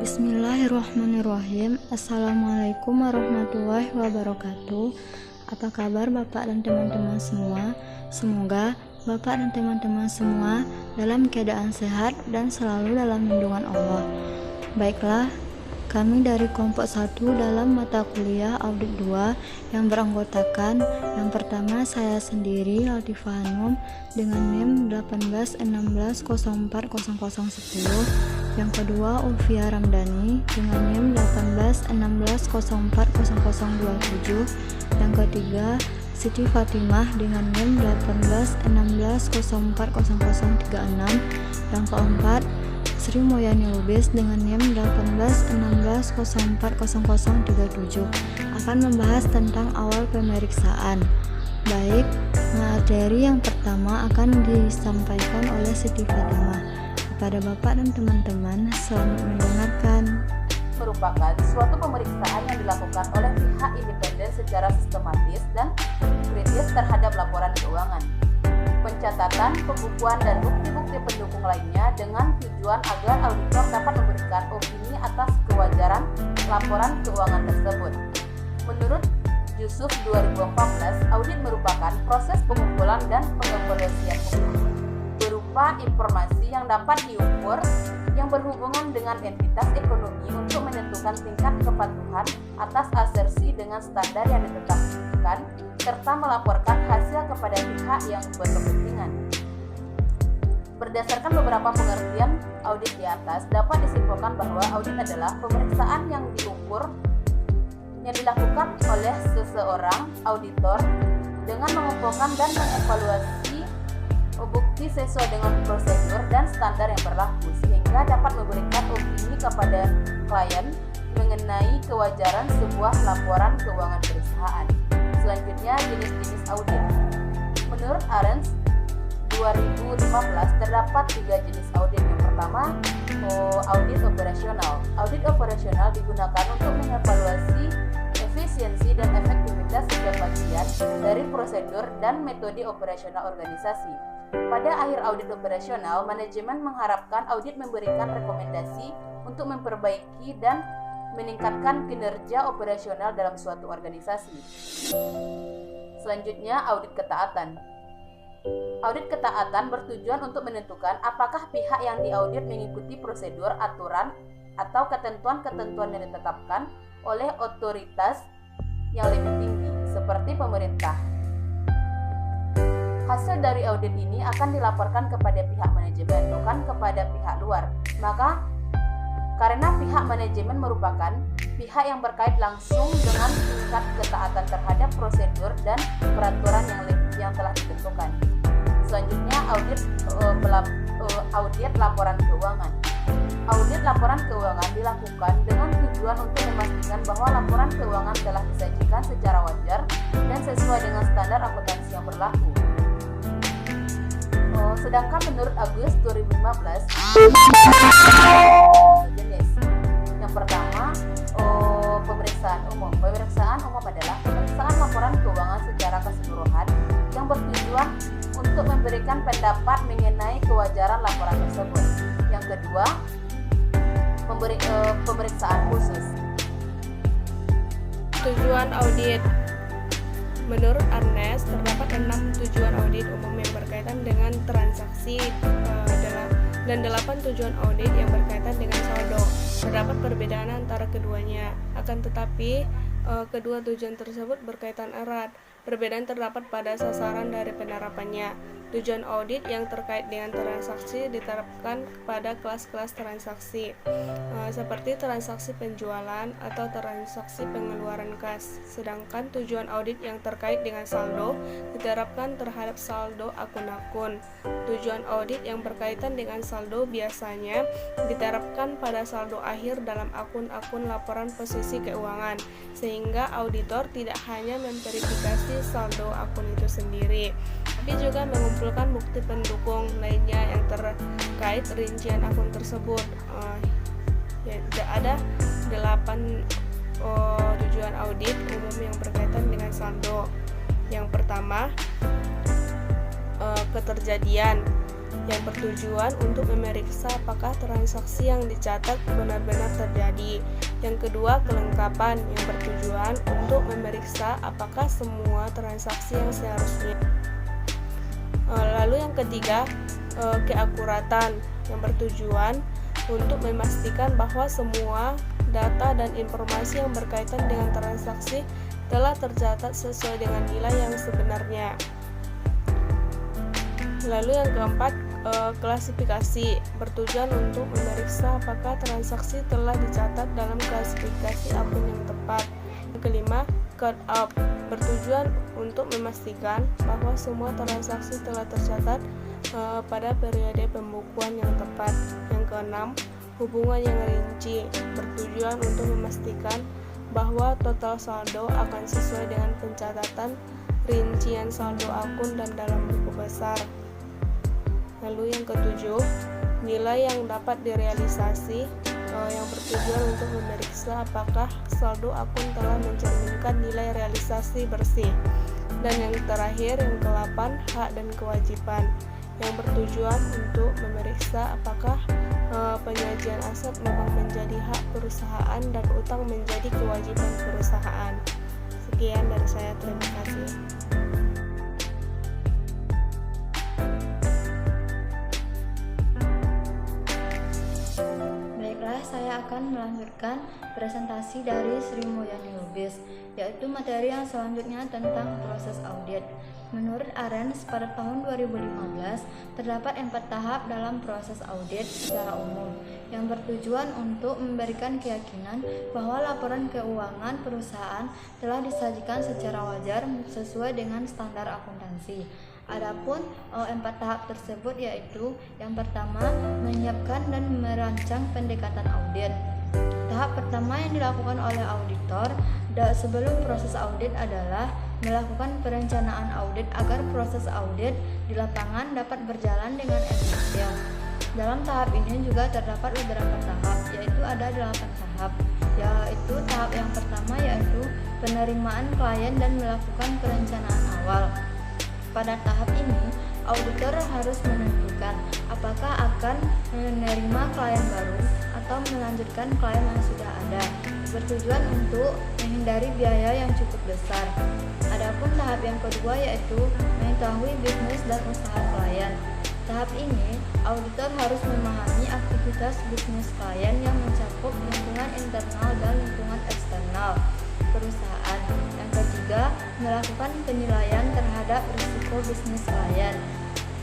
Bismillahirrahmanirrahim. Assalamualaikum warahmatullahi wabarakatuh. Apa kabar Bapak dan teman-teman semua? Semoga Bapak dan teman-teman semua dalam keadaan sehat dan selalu dalam lindungan Allah. Baiklah, kami dari kelompok 1 dalam mata kuliah audit 2 yang beranggotakan yang pertama saya sendiri Latifah Hanum dengan NIM 1816040010, yang kedua Ulfia Ramdhani dengan NIM 1816040027, yang ketiga Siti Fatimah dengan NIM 1816040036, yang keempat Sri Moyani Lubis dengan NIM 1816040037 akan membahas tentang awal pemeriksaan. Baik, materi yang pertama akan disampaikan oleh Siti Fatimah. Kepada Bapak dan teman-teman, selamat mendengarkan. Merupakan suatu pemeriksaan yang dilakukan oleh pihak independen secara sistematis dan kritis terhadap laporan keuangan, pencatatan, pembukuan, dan bukti-bukti pendukung lainnya dengan tujuan agar auditor dapat memberikan opini atas kewajaran laporan keuangan tersebut. Menurut Jusuf 2014, audit merupakan proses pengumpulan dan pengevaluasian hukum berupa informasi yang dapat diukur yang berhubungan dengan entitas ekonomi untuk menentukan tingkat kepatuhan atas asersi dengan standar yang ditetapkan serta melaporkan hasil kepada pihak yang berkepentingan. Berdasarkan beberapa pengertian audit di atas, dapat disimpulkan bahwa audit adalah pemeriksaan yang dilakukan oleh seseorang auditor dengan mengumpulkan dan mengevaluasi bukti sesuai dengan prosedur dan standar yang berlaku sehingga dapat memberikan opini kepada klien mengenai kewajaran sebuah laporan keuangan perusahaan. Selanjutnya, jenis-jenis audit. Menurut Arens 2015 terdapat 3 jenis audit. Yang pertama, audit operasional. Audit operasional digunakan untuk mengevaluasi efisiensi dan efektivitas setiap bagian dari prosedur dan metode operasional organisasi. Pada akhir audit operasional, manajemen mengharapkan audit memberikan rekomendasi untuk memperbaiki dan meningkatkan kinerja operasional dalam suatu organisasi. Selanjutnya, audit ketaatan. Audit ketaatan bertujuan untuk menentukan apakah pihak yang diaudit mengikuti prosedur, aturan, atau ketentuan-ketentuan yang ditetapkan oleh otoritas yang lebih tinggi, seperti pemerintah. Hasil dari audit ini akan dilaporkan kepada pihak manajemen, bukan kepada pihak luar. Maka, karena pihak manajemen merupakan pihak yang berkait langsung dengan tingkat ketaatan terhadap prosedur dan peraturan yang telah ditentukan. Selanjutnya, audit laporan keuangan. Audit laporan keuangan dilakukan dengan tujuan untuk memastikan bahwa laporan keuangan telah disajikan secara wajar dan sesuai dengan standar akuntansi yang berlaku. Sedangkan menurut Agus 2015 jenis. Yang pertama, pemeriksaan umum. Pemeriksaan umum adalah pemeriksaan laporan keuangan secara keseluruhan yang bertujuan untuk memberikan pendapat mengenai kewajaran laporan tersebut. Yang kedua, pemeriksaan khusus. Tujuan audit. Menurut Arnes, terdapat 6 tujuan audit umum yang berkaitan dengan transaksi dan 8 tujuan audit yang berkaitan dengan saldo. Terdapat perbedaan antara keduanya, akan tetapi kedua tujuan tersebut berkaitan erat. Perbedaan terdapat pada sasaran dari penerapannya. Tujuan audit yang terkait dengan transaksi diterapkan kepada kelas-kelas transaksi, seperti transaksi penjualan atau transaksi pengeluaran kas. Sedangkan tujuan audit yang terkait dengan saldo diterapkan terhadap saldo akun-akun. Tujuan audit yang berkaitan dengan saldo biasanya diterapkan pada saldo akhir dalam akun-akun laporan posisi keuangan, sehingga auditor tidak hanya memverifikasi saldo akun itu sendiri, tapi juga mengumpulkan bukti pendukung lainnya yang terkait rincian akun tersebut. Ada 8 tujuan audit umum yang berkaitan dengan saldo. Yang pertama, keterjadian. yang bertujuan untuk memeriksa apakah transaksi yang dicatat benar-benar terjadi. Yang kedua, kelengkapan yang bertujuan untuk memeriksa apakah semua transaksi yang seharusnya. Lalu yang ketiga, keakuratan yang bertujuan untuk memastikan bahwa semua data dan informasi yang berkaitan dengan transaksi telah tercatat sesuai dengan nilai yang sebenarnya. Lalu yang keempat, klasifikasi bertujuan untuk memeriksa apakah transaksi telah dicatat dalam klasifikasi akun yang tepat. Yang kelima, cut-off bertujuan untuk memastikan bahwa semua transaksi telah tercatat pada periode pembukuan yang tepat. Yang keenam, hubungan yang rinci bertujuan untuk memastikan bahwa total saldo akan sesuai dengan pencatatan rincian saldo akun dan dalam buku besar. Lalu yang ketujuh, nilai yang dapat direalisasi yang bertujuan untuk memeriksa apakah saldo akun telah mencerminkan nilai realisasi bersih. Dan yang terakhir, yang ke-8, hak dan kewajiban yang bertujuan untuk memeriksa apakah penyajian aset memang menjadi hak perusahaan dan utang menjadi kewajiban perusahaan. Sekian dari saya, terima kasih. Baiklah, saya akan melanjutkan presentasi dari Sri Mulyani Lubis, yaitu materi yang selanjutnya tentang proses audit. Menurut Arens, pada tahun 2015 terdapat 4 tahap dalam proses audit secara umum yang bertujuan untuk memberikan keyakinan bahwa laporan keuangan perusahaan telah disajikan secara wajar sesuai dengan standar akuntansi. Adapun 4 tahap tersebut yaitu yang pertama, menyiapkan dan merancang pendekatan audit. Tahap pertama yang dilakukan oleh auditor sebelum proses audit adalah melakukan perencanaan audit agar proses audit di lapangan dapat berjalan dengan efisien. Dalam tahap ini juga terdapat beberapa tahap, yaitu ada 8 tahap. Yaitu tahap yang pertama yaitu penerimaan klien dan melakukan perencanaan awal. Pada tahap ini, auditor harus menentukan apakah akan menerima klien baru atau melanjutkan klien yang sudah ada, bertujuan untuk menghindari biaya yang cukup besar. Adapun tahap yang kedua yaitu mengetahui bisnis dan usaha klien. Tahap ini, auditor harus memahami aktivitas bisnis klien yang mencakup lingkungan internal dan lingkungan eksternal perusahaan. Yang ketiga, melakukan penilaian terhadap risiko bisnis klien.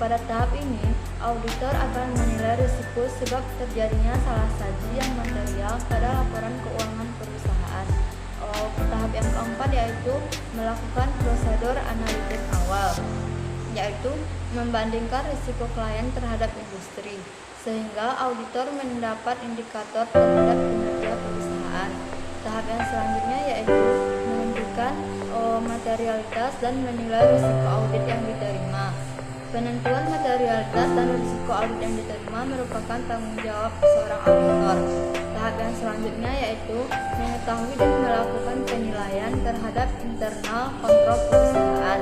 Pada tahap ini, auditor akan menilai risiko sebab terjadinya salah saji yang material pada laporan keuangan perusahaan. Tahap yang keempat yaitu melakukan prosedur analisis awal, yaitu membandingkan risiko klien terhadap industri, sehingga auditor mendapat indikator terhadap kinerja perusahaan. Tahap yang selanjutnya yaitu menentukan materialitas dan menilai risiko audit yang diterima. Penentuan materialitas dan risiko audit yang diterima merupakan tanggung jawab seorang auditor. Tahap yang selanjutnya yaitu mengetahui dan melakukan penilaian terhadap internal kontrol perusahaan.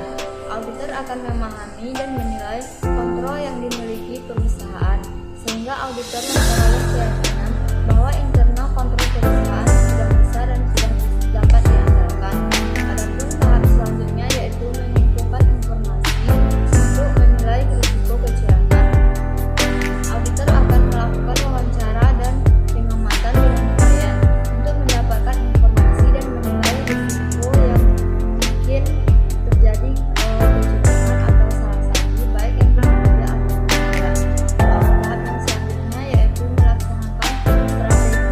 Auditor akan memahami dan menilai kontrol yang dimiliki perusahaan, sehingga auditor memperoleh keyakinan bahwa internal kontrol perusahaan sudah besar dan sudah dapat diandalkan. Adapun tahap selanjutnya yaitu mengumpulkan informasi untuk menilai risiko kecurangan. Auditor akan melakukan wawancara dan pengamatan dengan klien untuk mendapatkan informasi dan menilai risiko yang mungkin terjadi kecurangan atau salah saji baik yang berbeda atau tidak. Tahap yang selanjutnya yaitu melaksanakan strategi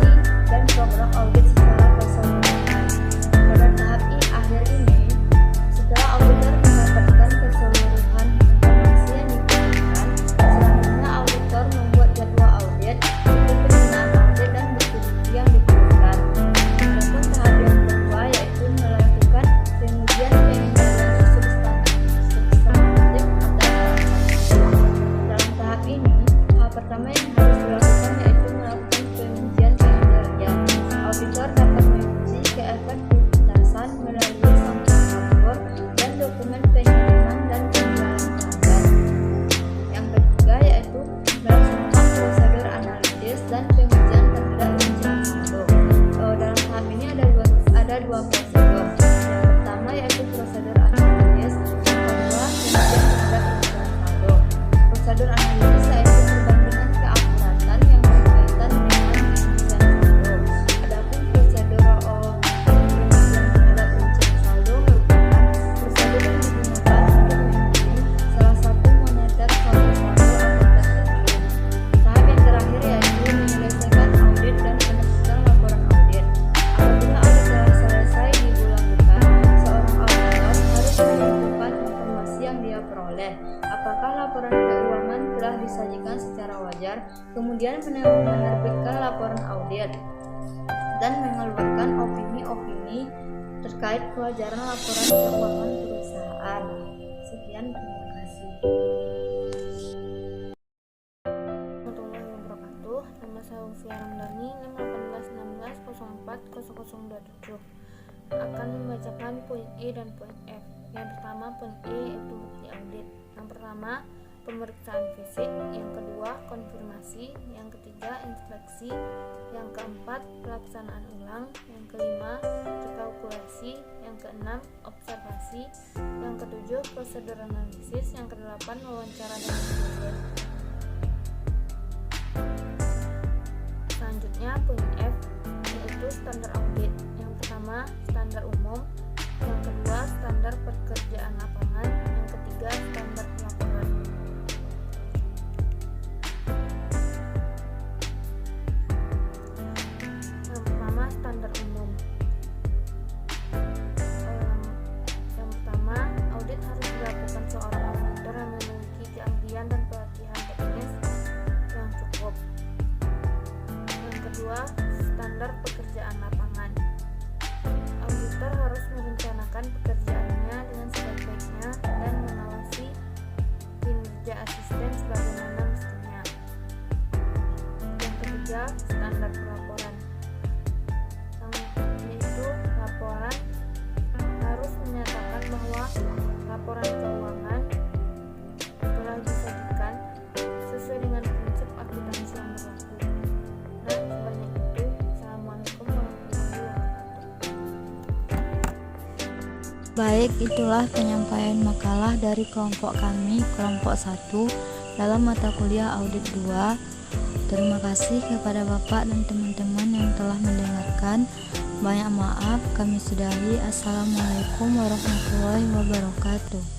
disajikan secara wajar, kemudian menerbitkan laporan audit, dan mengeluarkan opini-opini terkait kewajaran laporan keuangan perusahaan. Sekian, terima kasih. Warahmatullahi wabarakatuh. Nama saya Ufia Ramdhani, 51816040027. Akan membacakan poin E dan poin F. Yang pertama, poin E yaitu bukti audit. Yang pertama, pemeriksaan fisik. Yang kedua, konfirmasi. Yang ketiga, inspeksi. Yang keempat, pelaksanaan ulang. Yang kelima, rekalkulasi. Yang keenam, observasi. Yang ketujuh, prosedur analisis. Yang kedelapan, wawancara dengan klien. Selanjutnya, poin F yaitu standar audit. Yang pertama, standar umum. Yang kedua, standar pekerjaan lapangan. Yang ketiga, standar pelaporan. Yang pertama, standar umum. Yang pertama, audit harus dilakukan seorang auditor yang memiliki keahlian dan pelatihan teknis yang cukup. Yang kedua, standar pekerjaan lapangan. Auditor harus merencanakan pekerjaannya dengan sebaik-baiknya dan mengawasi kinerja asisten sebagaimana mestinya. Yang ketiga, standar pelaporan, yaitu laporan harus menyatakan bahwa laporan keuangan telah disajikan sesuai dengan prinsip akuntansi yang berlaku. Dan sebanyak itu, Assalamualaikum warahmatullahi wabarakatuh. Baik, itulah penyampaian makalah dari kelompok kami, kelompok 1, dalam mata kuliah audit 2. Terima kasih kepada Bapak dan teman-teman yang telah mendengarkan. Banyak maaf kami sudahi. Assalamualaikum warahmatullahi wabarakatuh.